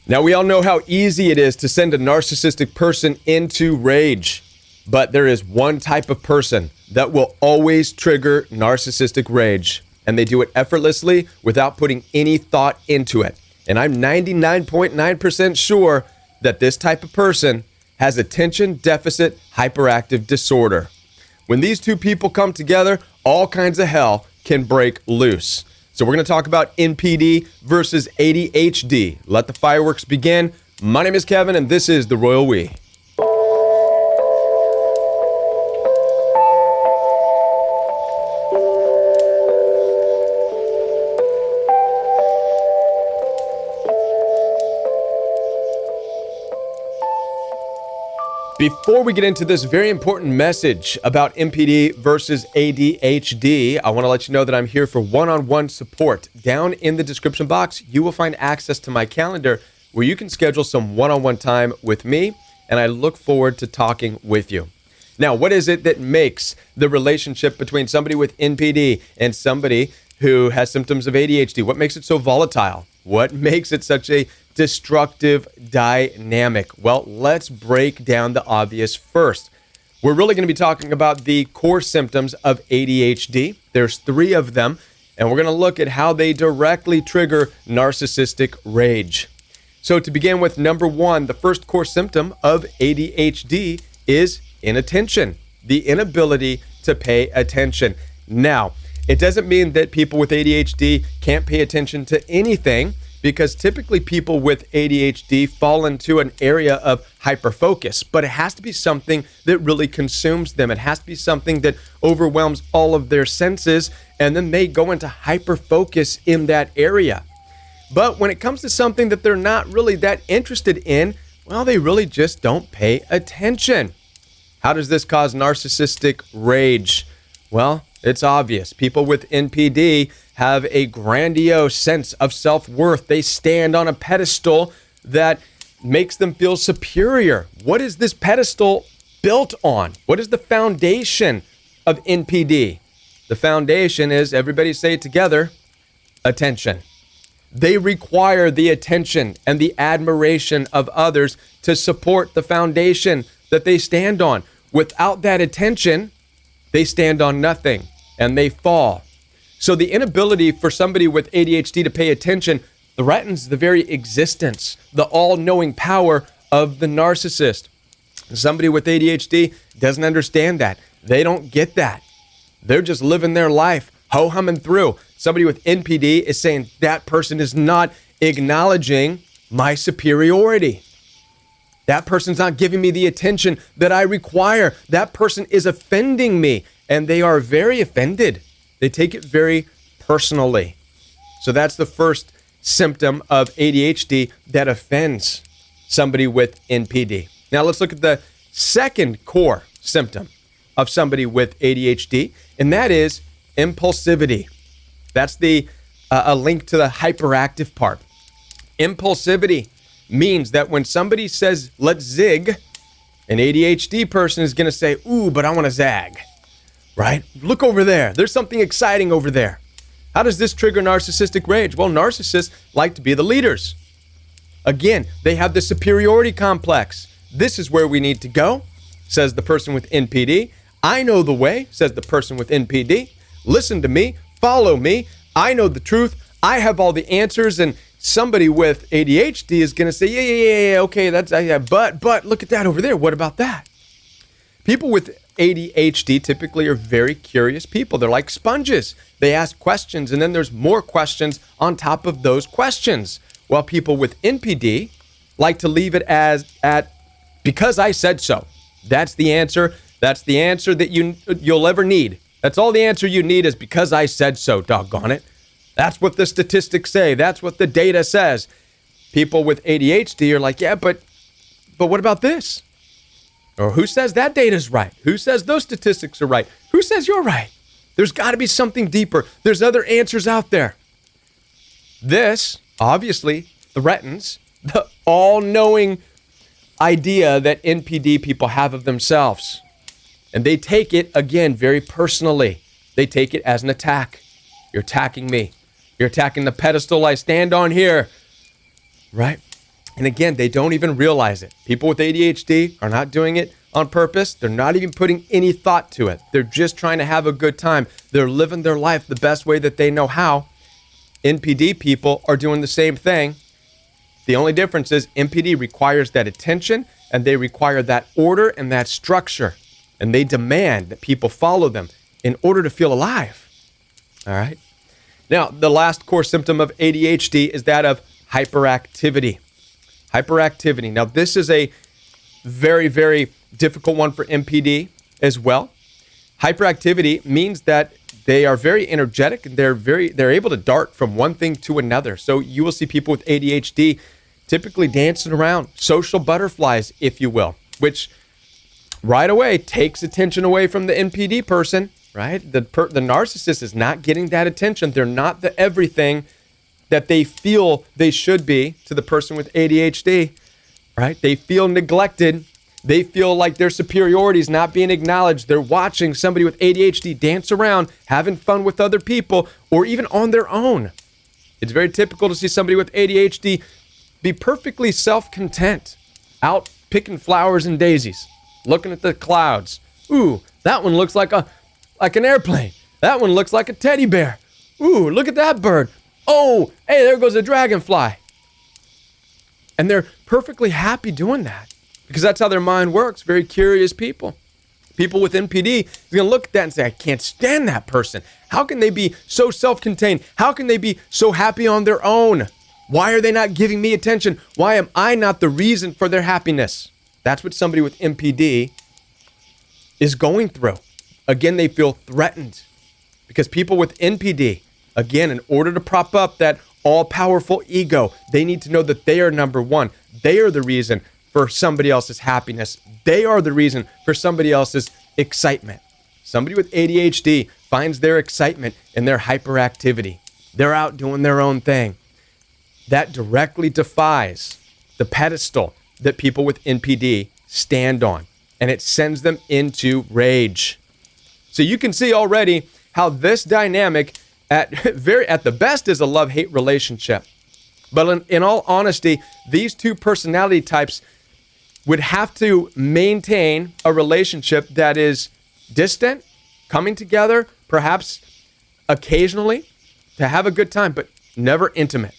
Now, we all know how easy it is to send a narcissistic person into rage, but there is one type of person that will always trigger narcissistic rage, and they do it effortlessly without putting any thought into it. And I'm 99.9% sure that this type of person has attention deficit hyperactive disorder. When these two people come together, all kinds of hell can break loose. So we're going to talk about NPD versus ADHD. Let the fireworks begin. My name is Kevin, and this is The Royal We. Before we get into this very important message about NPD versus ADHD, I want to let you know that I'm here for one-on-one support. Down in the description box, you will find access to my calendar where you can schedule some one-on-one time with me, and I look forward to talking with you. Now, what is it that makes the relationship between somebody with NPD and somebody who has symptoms of ADHD? What makes it so volatile? What makes it such a destructive dynamic? Well, let's break down the obvious first. We're really going to be talking about the core symptoms of ADHD. There's 3 of them, and we're going to look at how they directly trigger narcissistic rage. So to begin with, number 1, the first core symptom of ADHD is inattention, the inability to pay attention. Now, it doesn't mean that people with ADHD can't pay attention to anything, because typically people with ADHD fall into an area of hyperfocus, but it has to be something that really consumes them. It has to be something that overwhelms all of their senses, and then they go into hyperfocus in that area. But when it comes to something that they're not really that interested in, well, they really just don't pay attention. How does this cause narcissistic rage? Well, it's obvious. People with NPD have a grandiose sense of self-worth. They stand on a pedestal that makes them feel superior. What is this pedestal built on? What is the foundation of NPD? The foundation is, everybody say it together, attention. They require the attention and the admiration of others to support the foundation that they stand on. Without that attention, they stand on nothing and they fall. So the inability for somebody with ADHD to pay attention threatens the very existence, the all-knowing power of the narcissist. Somebody with ADHD doesn't understand that. They don't get that. They're just living their life, ho-humming through. Somebody with NPD is saying that person is not acknowledging my superiority. That person's not giving me the attention that I require. That person is offending me, and they are very offended. They take it very personally. So that's the first symptom of ADHD that offends somebody with NPD. Now let's look at the second core symptom of somebody with ADHD, and that is impulsivity. That's a link to the hyperactive part. Impulsivity means that when somebody says, let's zig, an ADHD person is going to say, ooh, but I want to zag, right? Look over there. There's something exciting over there. How does this trigger narcissistic rage? Well, narcissists like to be the leaders. Again, they have the superiority complex. This is where we need to go, says the person with NPD. I know the way, says the person with NPD. Listen to me, follow me. I know the truth. I have all the answers. And somebody with ADHD is going to say, yeah, okay, that's, but look at that over there. What about that? People with ADHD typically are very curious people. They're like sponges. They ask questions, and then there's more questions on top of those questions. While people with NPD like to leave it at because I said so. That's the answer. That's the answer that you'll ever need. That's all the answer you need is because I said so, doggone it. That's what the statistics say. That's what the data says. People with ADHD are like, yeah, but what about this? Or who says that data's right? Who says those statistics are right? Who says you're right? There's got to be something deeper. There's other answers out there. This obviously threatens the all-knowing idea that NPD people have of themselves. And they take it, again, very personally. They take it as an attack. You're attacking me. You're attacking the pedestal I stand on here, right? And again, they don't even realize it. People with ADHD are not doing it on purpose. They're not even putting any thought to it. They're just trying to have a good time. They're living their life the best way that they know how. NPD people are doing the same thing. The only difference is NPD requires that attention, and they require that order and that structure. And they demand that people follow them in order to feel alive. All right. Now, the last core symptom of ADHD is that of hyperactivity. Hyperactivity. Now, this is a very, very difficult one for NPD as well. Hyperactivity means that they are very energetic and they're able to dart from one thing to another. So you will see people with ADHD typically dancing around, social butterflies, if you will, which right away takes attention away from the NPD person, right? The narcissist is not getting that attention. They're not the everything that they feel they should be to the person with ADHD, right? They feel neglected. They feel like their superiority is not being acknowledged. They're watching somebody with ADHD dance around, having fun with other people, or even on their own. It's very typical to see somebody with ADHD be perfectly self-content, out picking flowers and daisies, looking at the clouds. Ooh, that one looks like an airplane. That one looks like a teddy bear. Ooh, look at that bird. Oh, hey, there goes a dragonfly. And they're perfectly happy doing that because that's how their mind works. Very curious people. People with NPD is going to look at that and say, I can't stand that person. How can they be so self-contained? How can they be so happy on their own? Why are they not giving me attention? Why am I not the reason for their happiness? That's what somebody with NPD is going through. Again, they feel threatened because people with NPD, again, in order to prop up that all-powerful ego, they need to know that they are number one. They are the reason for somebody else's happiness. They are the reason for somebody else's excitement. Somebody with ADHD finds their excitement in their hyperactivity. They're out doing their own thing. That directly defies the pedestal that people with NPD stand on, and it sends them into rage. So you can see already how this dynamic at the best is a love-hate relationship. But in all honesty, these two personality types would have to maintain a relationship that is distant, coming together, perhaps occasionally to have a good time, but never intimate.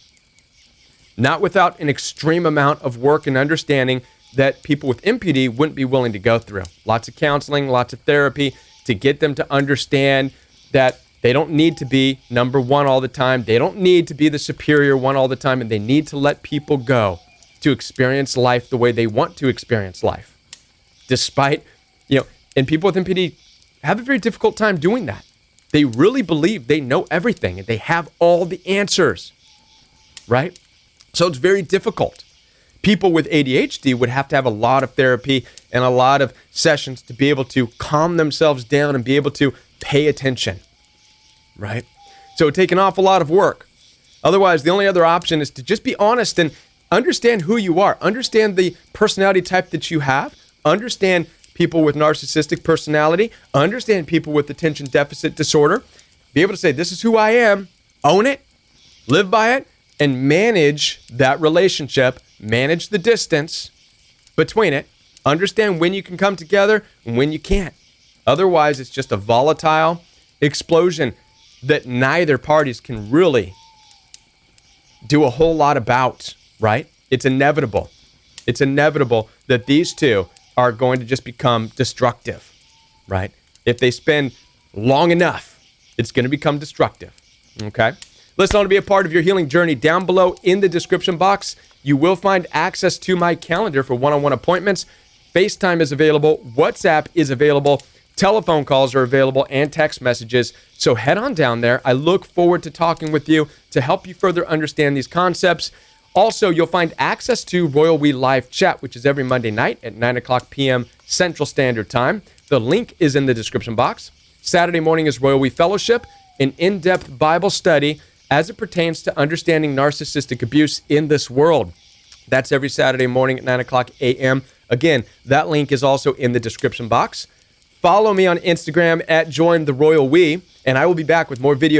Not without an extreme amount of work and understanding that people with NPD wouldn't be willing to go through. Lots of counseling, lots of therapy to get them to understand that they don't need to be number one all the time. They don't need to be the superior one all the time, and they need to let people go to experience life the way they want to experience life. Despite, and people with NPD have a very difficult time doing that. They really believe they know everything and they have all the answers, right? So it's very difficult. People with ADHD would have to have a lot of therapy and a lot of sessions to be able to calm themselves down and be able to pay attention, right? So it would take an awful lot of work. Otherwise, the only other option is to just be honest and understand who you are. Understand the personality type that you have. Understand people with narcissistic personality. Understand people with attention deficit disorder. Be able to say, this is who I am. Own it. Live by it. And manage that relationship. Manage the distance between it. Understand when you can come together and when you can't. Otherwise, it's just a volatile explosion that neither parties can really do a whole lot about, right? It's inevitable. It's inevitable that these two are going to just become destructive, right? If they spend long enough, it's going to become destructive, okay? Listen, I want to be a part of your healing journey. Down below in the description box, you will find access to my calendar for one-on-one appointments. FaceTime is available. WhatsApp is available. Telephone calls are available and text messages. So head on down there. I look forward to talking with you to help you further understand these concepts. Also, you'll find access to Royal We Live Chat, which is every Monday night at 9 o'clock p.m. Central Standard Time. The link is in the description box. Saturday morning is Royal We Fellowship, an in-depth Bible study as it pertains to understanding narcissistic abuse in this world. That's every Saturday morning at 9 o'clock a.m. Again, that link is also in the description box. Follow me on Instagram at JoinTheRoyalWe, and I will be back with more videos